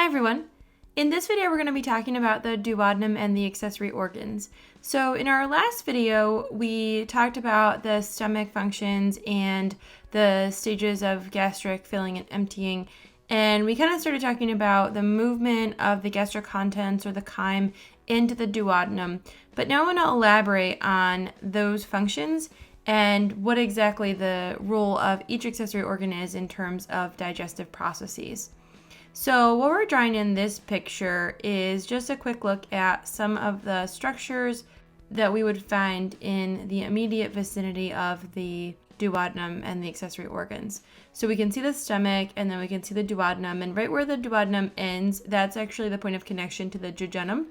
everyone. In this video, we're going to be talking about the duodenum and the accessory organs. So in our last video, we talked about the stomach functions and the stages of gastric filling and emptying. And we kind of started talking about the movement of the gastric contents or the chyme into the duodenum. But now I want to elaborate on those functions and what exactly the role of each accessory organ is in terms of digestive processes. So what we're drawing in this picture is just a quick look at some of the structures that we would find in the immediate vicinity of the duodenum and the accessory organs. So we can see the stomach and then we can see the duodenum, and right where the duodenum ends, that's actually the point of connection to the jejunum,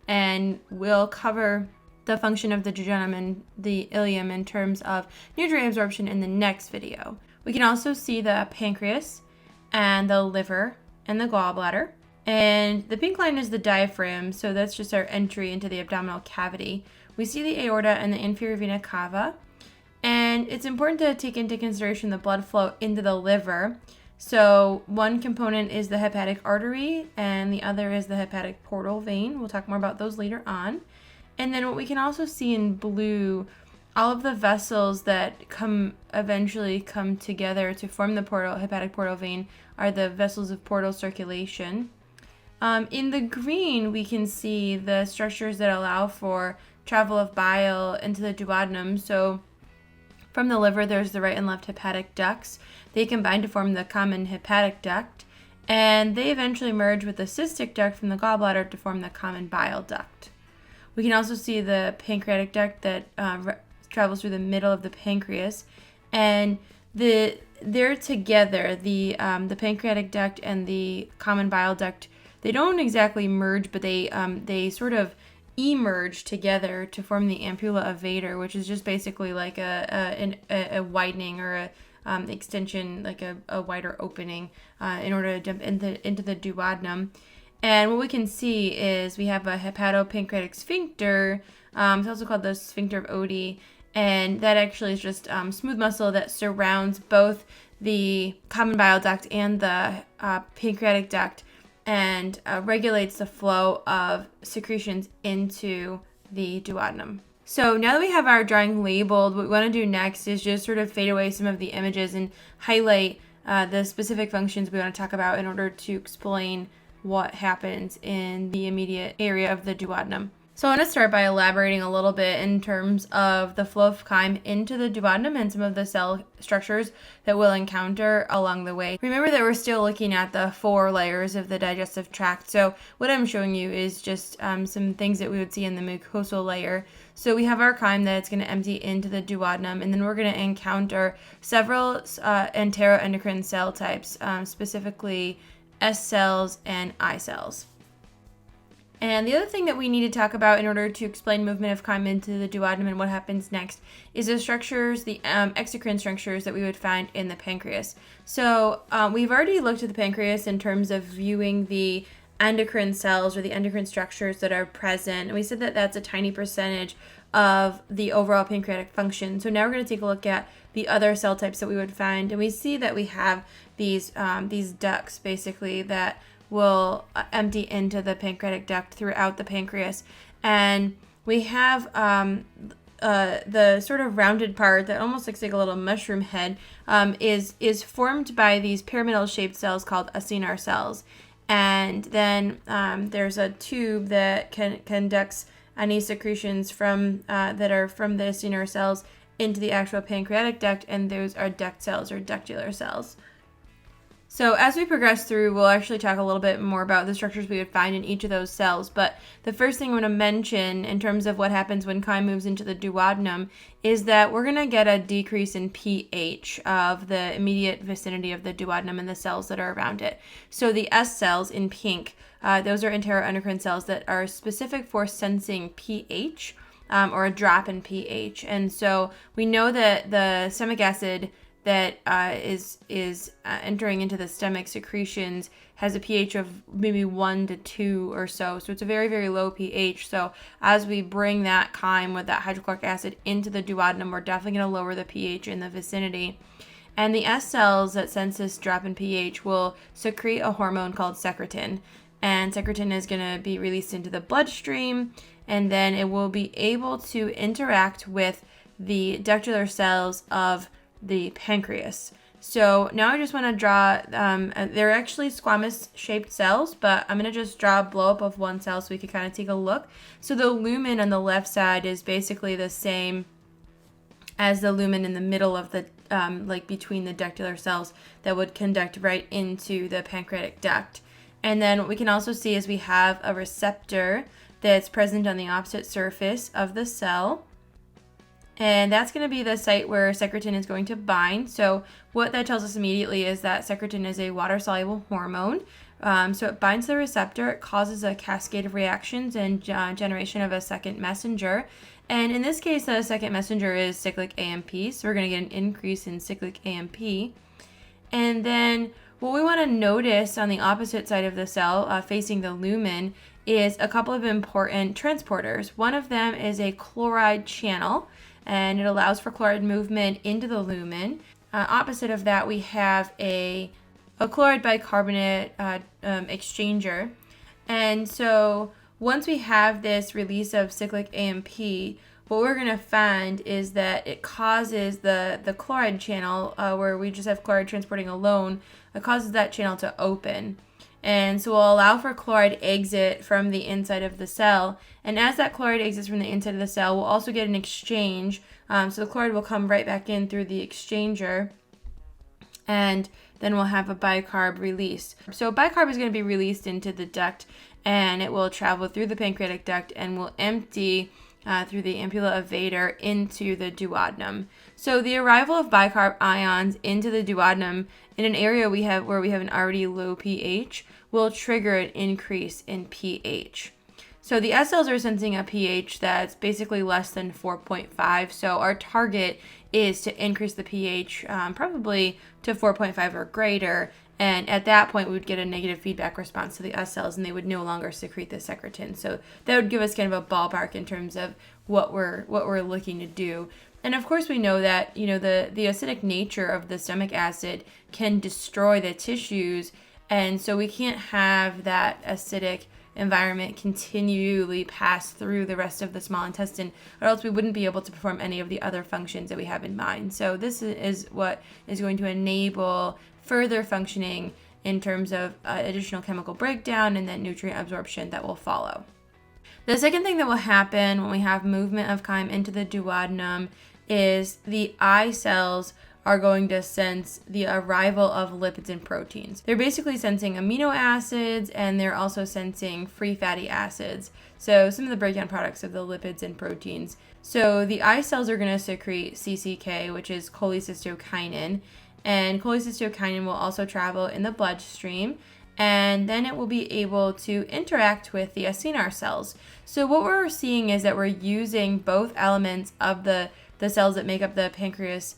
and we'll cover the function of the jejunum and the ileum in terms of nutrient absorption in the next video. We can also see the pancreas and the liver and the gallbladder, and the pink line is the diaphragm, so that's just our entry into the abdominal cavity. We see the aorta and the inferior vena cava, and it's important to take into consideration the blood flow into the liver. So one component is the hepatic artery and the other is the hepatic portal vein. We'll talk more about those later on. And then what we can also see in blue, all of the vessels that eventually come together to form the hepatic portal vein are the vessels of portal circulation. In the green, we can see the structures that allow for travel of bile into the duodenum. So from the liver, there's the right and left hepatic ducts. They combine to form the common hepatic duct, and they eventually merge with the cystic duct from the gallbladder to form the common bile duct. We can also see the pancreatic duct that travels through the middle of the pancreas, and they're together. The pancreatic duct and the common bile duct, they don't exactly merge, but they sort of emerge together to form the ampulla of Vater, which is just basically like a widening or a extension, like a wider opening in order to jump into the duodenum. And what we can see is we have a hepatopancreatic sphincter. It's also called the sphincter of Oddi, and that actually is just smooth muscle that surrounds both the common bile duct and the pancreatic duct, and regulates the flow of secretions into the duodenum. So now that we have our drawing labeled, what we want to do next is just sort of fade away some of the images and highlight the specific functions we want to talk about in order to explain what happens in the immediate area of the duodenum. So I want to start by elaborating a little bit in terms of the flow of chyme into the duodenum and some of the cell structures that we'll encounter along the way. Remember that we're still looking at the 4 layers of the digestive tract. So what I'm showing you is just some things that we would see in the mucosal layer. So we have our chyme that's going to empty into the duodenum, and then we're going to encounter several enteroendocrine cell types, specifically S cells and I cells. And the other thing that we need to talk about in order to explain movement of chyme into the duodenum and what happens next is the structures, the exocrine structures that we would find in the pancreas. So we've already looked at the pancreas in terms of viewing the endocrine cells or the endocrine structures that are present. And we said that that's a tiny percentage of the overall pancreatic function. So now we're going to take a look at the other cell types that we would find. And we see that we have these ducts basically that will empty into the pancreatic duct throughout the pancreas. And we have the sort of rounded part that almost looks like a little mushroom head is formed by these pyramidal shaped cells called acinar cells. And then there's a tube that conducts any secretions from that are from the acinar cells into the actual pancreatic duct, and those are duct cells or ductular cells. So as we progress through, we'll actually talk a little bit more about the structures we would find in each of those cells. But the first thing I want to mention in terms of what happens when chyme moves into the duodenum is that we're going to get a decrease in pH of the immediate vicinity of the duodenum and the cells that are around it. So the S cells in pink, those are enteroendocrine cells that are specific for sensing pH or a drop in pH. And so we know that the stomach acid that is entering into the stomach secretions has a pH of maybe 1 to 2 or so. So it's a very, very low pH. So as we bring that chyme with that hydrochloric acid into the duodenum, we're definitely going to lower the pH in the vicinity. And the S cells that sense this drop in pH will secrete a hormone called secretin. and secretin is going to be released into the bloodstream, and then it will be able to interact with the ductular cells of the pancreas. So now I just want to draw, they're actually squamous shaped cells, but I'm going to just draw a blow up of one cell so we can kind of take a look. So the lumen on the left side is basically the same as the lumen in the middle of the, like between the ductular cells that would conduct right into the pancreatic duct. And then what we can also see is we have a receptor that's present on the opposite surface of the cell. And that's going to be the site where secretin is going to bind. So what that tells us immediately is that secretin is a water-soluble hormone. So it binds the receptor, it causes a cascade of reactions and generation of a second messenger. And in this case, the second messenger is cyclic AMP. So we're going to get an increase in cyclic AMP. And then what we want to notice on the opposite side of the cell, facing the lumen, is a couple of important transporters. One of them is a chloride channel, and it allows for chloride movement into the lumen. Opposite of that, we have a chloride bicarbonate exchanger. And so once we have this release of cyclic AMP, what we're going to find is that it causes the chloride channel, where we just have chloride transporting alone, it causes that channel to open. And so we'll allow for chloride exit from the inside of the cell. And as that chloride exits from the inside of the cell, we'll also get an exchange. So the chloride will come right back in through the exchanger. And then we'll have a bicarb release. So bicarb is going to be released into the duct, and it will travel through the pancreatic duct and will empty through the ampulla of Vater into the duodenum. So the arrival of bicarb ions into the duodenum in an area where we have an already low pH will trigger an increase in pH. So the S cells are sensing a pH that's basically less than 4.5. So our target is to increase the pH probably to 4.5 or greater. And at that point, we would get a negative feedback response to the S cells, and they would no longer secrete the secretin. So that would give us kind of a ballpark in terms of what we're looking to do. And of course, we know that the acidic nature of the stomach acid can destroy the tissues, and so we can't have that acidic environment continually pass through the rest of the small intestine, or else we wouldn't be able to perform any of the other functions that we have in mind. So this is what is going to enable further functioning in terms of additional chemical breakdown and then nutrient absorption that will follow. The second thing that will happen when we have movement of chyme into the duodenum is the eye cells are going to sense the arrival of lipids and proteins. They're basically sensing amino acids, and they're also sensing free fatty acids. So some of the breakdown products of the lipids and proteins. So the eye cells are going to secrete CCK, which is cholecystokinin, and cholecystokinin will also travel in the bloodstream, and then it will be able to interact with the acinar cells. So what we're seeing is that we're using both elements of the cells that make up the pancreas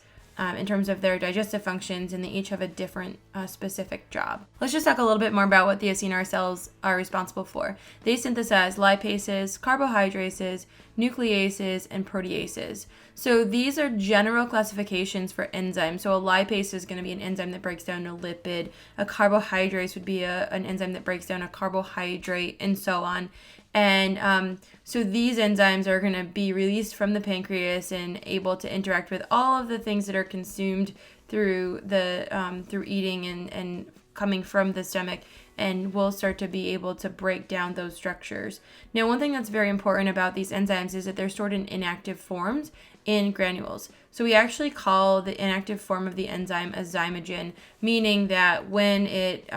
in terms of their digestive functions, and they each have a different specific job. Let's just talk a little bit more about what the acinar cells are responsible for. They synthesize lipases, carbohydrases, nucleases, and proteases. So these are general classifications for enzymes. So a lipase is going to be an enzyme that breaks down a lipid. A carbohydrate would be an enzyme that breaks down a carbohydrate, and so on. And so these enzymes are going to be released from the pancreas and able to interact with all of the things that are consumed through through eating and coming from the stomach, and we'll start to be able to break down those structures. Now, one thing that's very important about these enzymes is that they're stored in inactive forms in granules. So we actually call the inactive form of the enzyme a zymogen, meaning that when it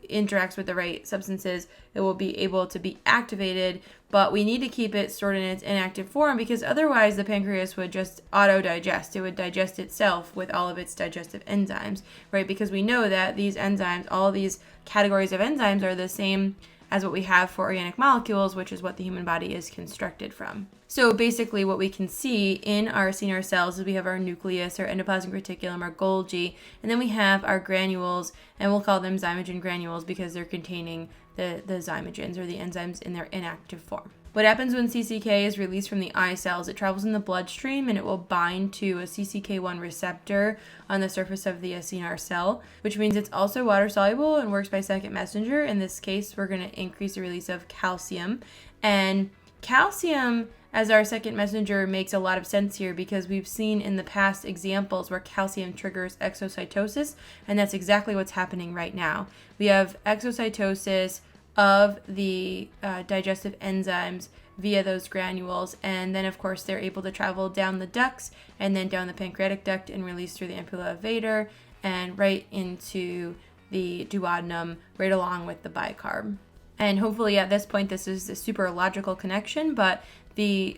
interacts with the right substances, it will be able to be activated, but we need to keep it stored in its inactive form, because otherwise the pancreas would just auto-digest. It would digest itself with all of its digestive enzymes, right? Because we know that these enzymes, all these categories of enzymes, are the same as what we have for organic molecules, which is what the human body is constructed from. So basically what we can see in our acinar cells is we have our nucleus, our endoplasmic reticulum, our Golgi, and then we have our granules, and we'll call them zymogen granules because they're containing the zymogens, or the enzymes, in their inactive form. What happens when CCK is released from the eye cells? It travels in the bloodstream and it will bind to a CCK1 receptor on the surface of the acinar cell, which means it's also water soluble and works by second messenger. In this case, we're going to increase the release of calcium. And calcium as our second messenger makes a lot of sense here because we've seen in the past examples where calcium triggers exocytosis, and that's exactly what's happening right now. We have exocytosis of the digestive enzymes via those granules, and then of course they're able to travel down the ducts and then down the pancreatic duct and release through the ampulla of Vater and right into the duodenum right along with the bicarb. And hopefully at this point this is a super logical connection, but the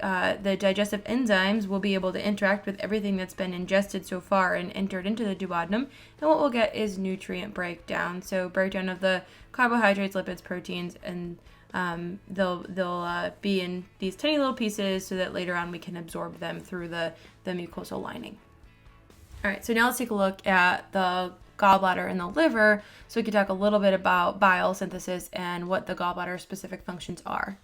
digestive enzymes will be able to interact with everything that's been ingested so far and entered into the duodenum, and what we'll get is nutrient breakdown. So breakdown of the carbohydrates, lipids, proteins, and they'll be in these tiny little pieces so that later on we can absorb them through the mucosal lining. All right, so now let's take a look at the gallbladder and the liver so we can talk a little bit about bile synthesis and what the gallbladder specific functions are.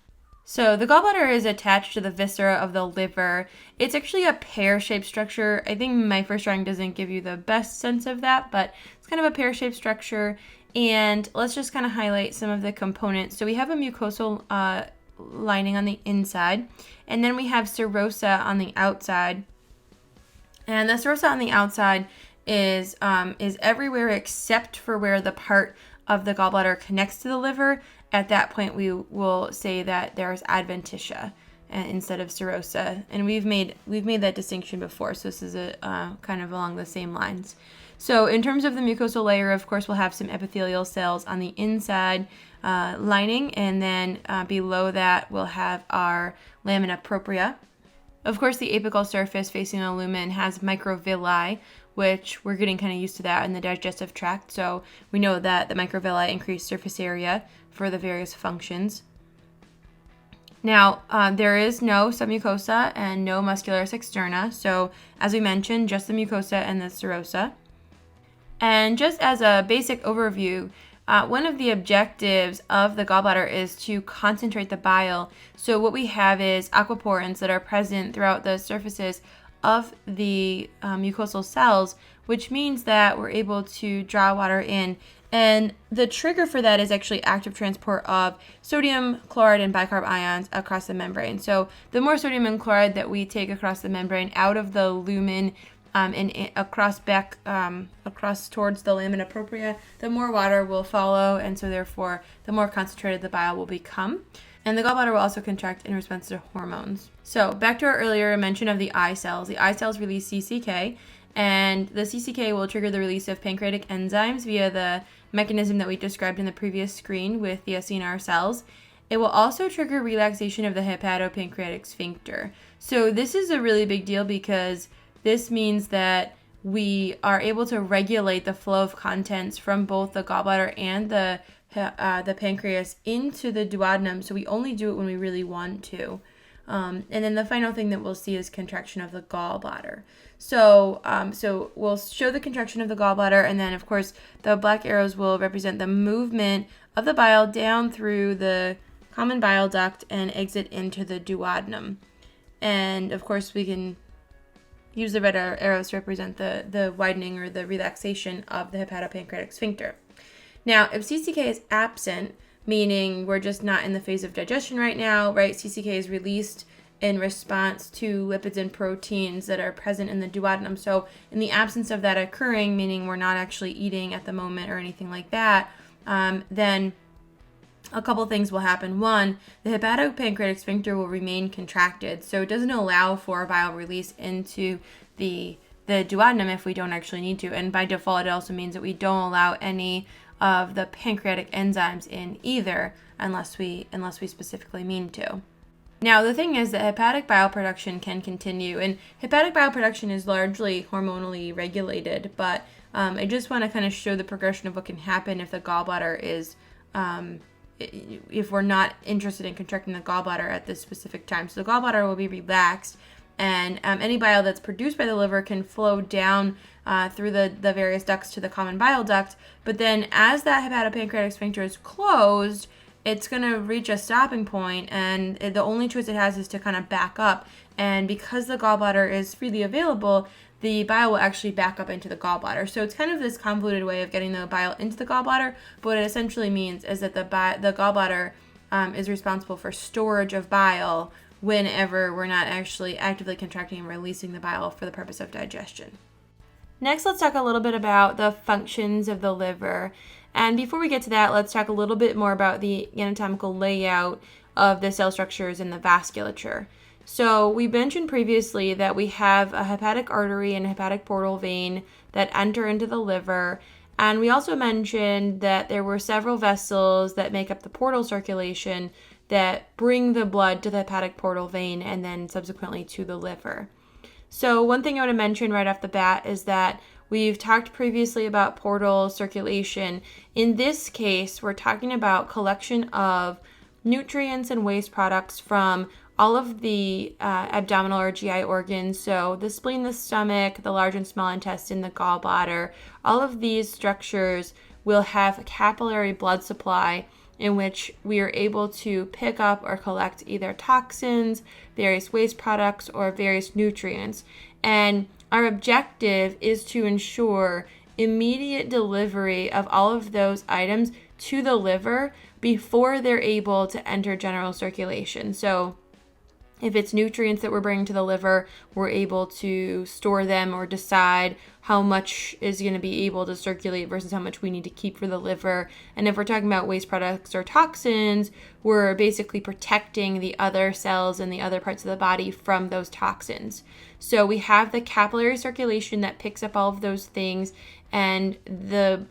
So the gallbladder is attached to the viscera of the liver. It's actually a pear-shaped structure. I think my first drawing doesn't give you the best sense of that, but it's kind of a pear-shaped structure. And let's just kind of highlight some of the components. So we have a mucosal lining on the inside, and then we have serosa on the outside. And the serosa on the outside is everywhere except for where the part of the gallbladder connects to the liver. At that point, we will say that there's adventitia instead of serosa, and we've made that distinction before. So this is a kind of along the same lines. So in terms of the mucosal layer, of course, we'll have some epithelial cells on the inside lining, and then below that we'll have our lamina propria. Of course, the apical surface facing the lumen has microvilli, which we're getting kind of used to that in the digestive tract. So we know that the microvilli increase surface area for the various functions. Now, there is no submucosa and no muscularis externa. So as we mentioned, just the mucosa and the serosa. And just as a basic overview, one of the objectives of the gallbladder is to concentrate the bile. So what we have is aquaporins that are present throughout the surfaces of the mucosal cells, which means that we're able to draw water in. And the trigger for that is actually active transport of sodium, chloride, and bicarb ions across the membrane. So the more sodium and chloride that we take across the membrane out of the lumen and across towards the lamina propria, the more water will follow, and so therefore the more concentrated the bile will become. And the gallbladder will also contract in response to hormones. So back to our earlier mention of the eye cells. The eye cells release CCK, and the CCK will trigger the release of pancreatic enzymes via the mechanism that we described in the previous screen with the acinar cells. It will also trigger relaxation of the hepatopancreatic sphincter. So this is a really big deal because this means that we are able to regulate the flow of contents from both the gallbladder and the pancreas into the duodenum. So we only do it when we really want to. And then the final thing that we'll see is contraction of the gallbladder. So we'll show the contraction of the gallbladder, and then of course the black arrows will represent the movement of the bile down through the common bile duct and exit into the duodenum. And of course we can use the red arrows to represent the widening or the relaxation of the hepatopancreatic sphincter. Now, if CCK is absent, meaning we're just not in the phase of digestion right now, right? CCK is released in response to lipids and proteins that are present in the duodenum. So in the absence of that occurring, meaning we're not actually eating at the moment or anything like that, then a couple things will happen. One, the hepatopancreatic sphincter will remain contracted, so it doesn't allow for bile release into the duodenum if we don't actually need to. And by default, it also means that we don't allow any of the pancreatic enzymes in either unless we specifically mean to. Now, the thing is that hepatic bile production can continue, and hepatic bile production is largely hormonally regulated, but I just want to kind of show the progression of what can happen if the gallbladder is if we're not interested in contracting the gallbladder at this specific time. So the gallbladder will be relaxed, and any bile that's produced by the liver can flow down through the various ducts to the common bile duct. But then as that hepatopancreatic sphincter is closed, it's going to reach a stopping point, and the only choice it has is to kind of back up. And because the gallbladder is freely available, the bile will actually back up into the gallbladder. So it's kind of this convoluted way of getting the bile into the gallbladder, but what it essentially means is that the gallbladder is responsible for storage of bile whenever we're not actually actively contracting and releasing the bile for the purpose of digestion. Next, let's talk a little bit about the functions of the liver. And before we get to that, let's talk a little bit more about the anatomical layout of the cell structures in the vasculature. So we mentioned previously that we have a hepatic artery and a hepatic portal vein that enter into the liver. And we also mentioned that there were several vessels that make up the portal circulation that bring the blood to the hepatic portal vein and then subsequently to the liver. So one thing I want to mention right off the bat is that we've talked previously about portal circulation. In this case, we're talking about collection of nutrients and waste products from all of the abdominal or GI organs, so the spleen, the stomach, the large and small intestine, the gallbladder. All of these structures will have a capillary blood supply in which we are able to pick up or collect either toxins, various waste products, or various nutrients. And our objective is to ensure immediate delivery of all of those items to the liver before they're able to enter general circulation. So if it's nutrients that we're bringing to the liver, we're able to store them or decide how much is going to be able to circulate versus how much we need to keep for the liver. And if we're talking about waste products or toxins, we're basically protecting the other cells and the other parts of the body from those toxins. So we have the capillary circulation that picks up all of those things, and the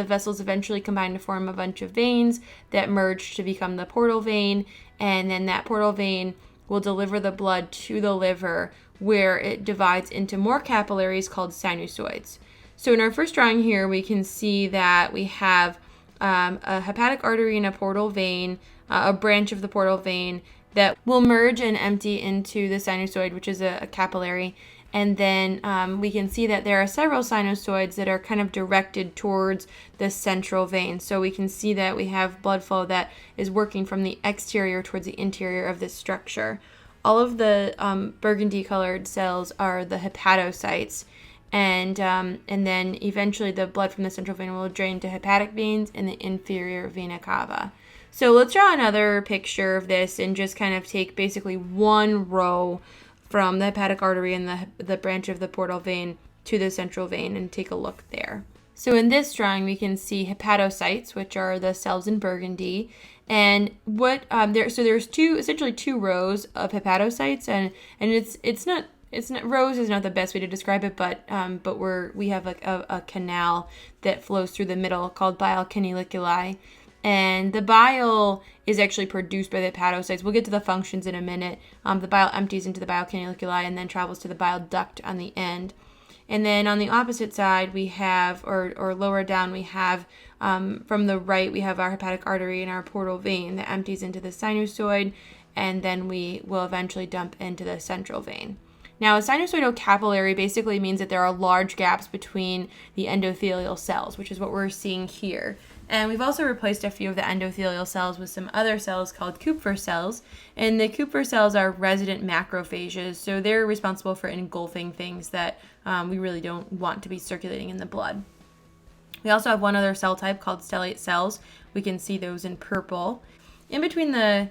vessels eventually combine to form a bunch of veins that merge to become the portal vein, and then that portal vein will deliver the blood to the liver, where it divides into more capillaries called sinusoids. So in our first drawing here, we can see that we have a hepatic artery and a portal vein, a branch of the portal vein that will merge and empty into the sinusoid, which is a capillary. And then we can see that there are several sinusoids that are kind of directed towards the central vein. So we can see that we have blood flow that is working from the exterior towards the interior of this structure. All of the burgundy colored cells are the hepatocytes. And then eventually the blood from the central vein will drain to hepatic veins in the inferior vena cava. So let's draw another picture of this and just kind of take basically one row from the hepatic artery and the branch of the portal vein to the central vein and take a look there. So in this drawing, we can see hepatocytes, which are the cells in burgundy, and there's essentially two rows of hepatocytes, and it's not rows is not the best way to describe it, but we have a canal that flows through the middle called Bile Canaliculi. And the bile is actually produced by the hepatocytes. We'll get to the functions in a minute. The bile empties into the bile canaliculi and then travels to the bile duct on the end. And then on the opposite side, we have, or lower down, we have, from the right, we have our hepatic artery and our portal vein that empties into the sinusoid, and then we will eventually dump into the central vein. Now, a sinusoidal capillary basically means that there are large gaps between the endothelial cells, which is what we're seeing here. And we've also replaced a few of the endothelial cells with some other cells called Kupffer cells. And the Kupffer cells are resident macrophages, so they're responsible for engulfing things that we really don't want to be circulating in the blood. We also have one other cell type called stellate cells. We can see those in purple. In between the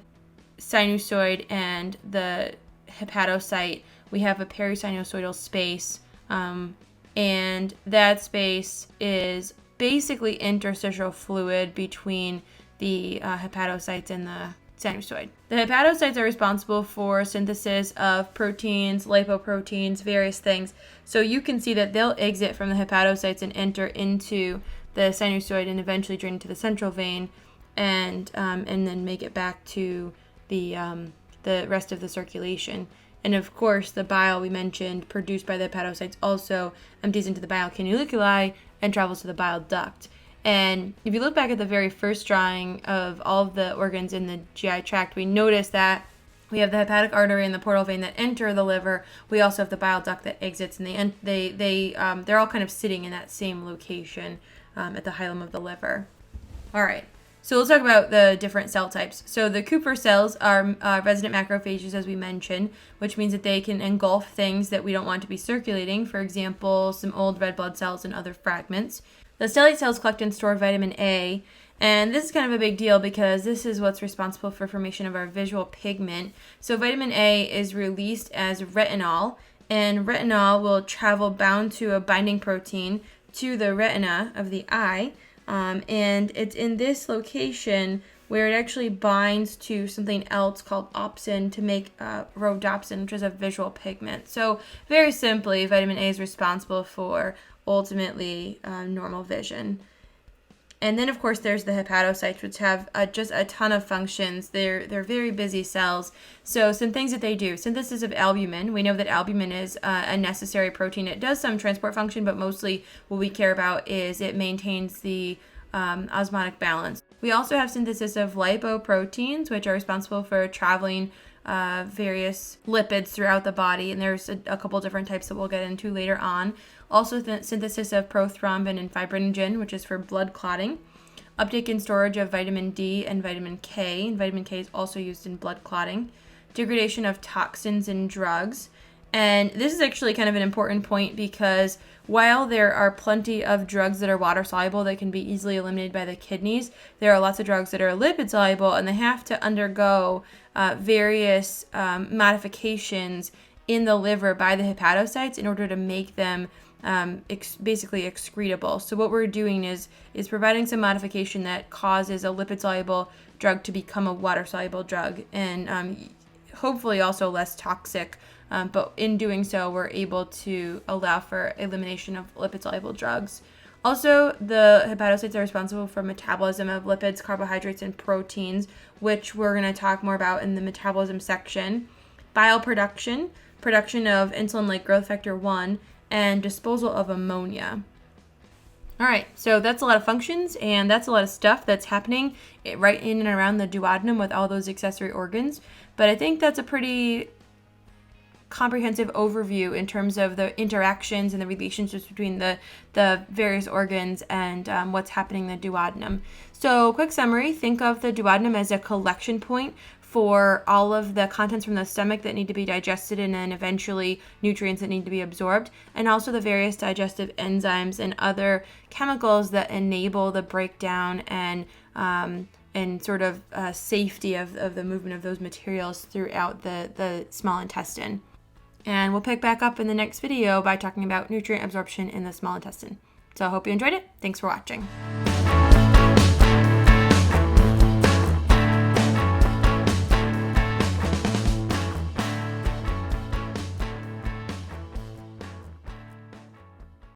sinusoid and the hepatocyte, we have a perisinusoidal space, and that space is basically interstitial fluid between the hepatocytes and the sinusoid. The hepatocytes are responsible for synthesis of proteins, lipoproteins, various things. So you can see that they'll exit from the hepatocytes and enter into the sinusoid and eventually drain into the central vein, and then make it back to the rest of the circulation. And of course, the bile we mentioned, produced by the hepatocytes, also empties into the bile canaliculi and travels to the bile duct. And if you look back at the very first drawing of all of the organs in the GI tract, we notice that we have the hepatic artery and the portal vein that enter the liver. We also have the bile duct that exits, and they're all kind of sitting in that same location at the hilum of the liver. All right. So let's talk about the different cell types. So the Kupffer cells are resident macrophages, as we mentioned, which means that they can engulf things that we don't want to be circulating. For example, some old red blood cells and other fragments. The stellate cells collect and store vitamin A, and this is kind of a big deal because this is what's responsible for formation of our visual pigment. So vitamin A is released as retinol, and retinol will travel bound to a binding protein to the retina of the eye. And it's in this location where it actually binds to something else called opsin to make rhodopsin, which is a visual pigment. So very simply, vitamin A is responsible for ultimately normal vision. And then, of course, there's the hepatocytes, which have just a ton of functions. They're very busy cells. So some things that they do: synthesis of albumin. We know that albumin is a necessary protein. It does some transport function, but mostly what we care about is it maintains the osmotic balance. We also have synthesis of lipoproteins, which are responsible for traveling various lipids throughout the body, and there's a couple different types that we'll get into later on. Also, synthesis of prothrombin and fibrinogen, which is for blood clotting. Uptake and storage of vitamin D and vitamin K. And vitamin K is also used in blood clotting. Degradation of toxins and drugs. And this is actually kind of an important point because while there are plenty of drugs that are water soluble that can be easily eliminated by the kidneys, there are lots of drugs that are lipid soluble, and they have to undergo various modifications in the liver by the hepatocytes in order to make them basically excretable. So what we're doing is providing some modification that causes a lipid soluble drug to become a water soluble drug, and hopefully also less toxic. But in doing so, we're able to allow for elimination of lipid-soluble drugs. Also, the hepatocytes are responsible for metabolism of lipids, carbohydrates, and proteins, which we're going to talk more about in the metabolism section. Bile production, production of insulin-like growth factor 1, and disposal of ammonia. All right, so that's a lot of functions, and that's a lot of stuff that's happening right in and around the duodenum with all those accessory organs. But I think that's a pretty comprehensive overview in terms of the interactions and the relationships between the various organs and what's happening in the duodenum. So quick summary, think of the duodenum as a collection point for all of the contents from the stomach that need to be digested and then eventually nutrients that need to be absorbed, and also the various digestive enzymes and other chemicals that enable the breakdown and sort of safety of the movement of those materials throughout the small intestine. And we'll pick back up in the next video by talking about nutrient absorption in the small intestine. So I hope you enjoyed it. Thanks for watching.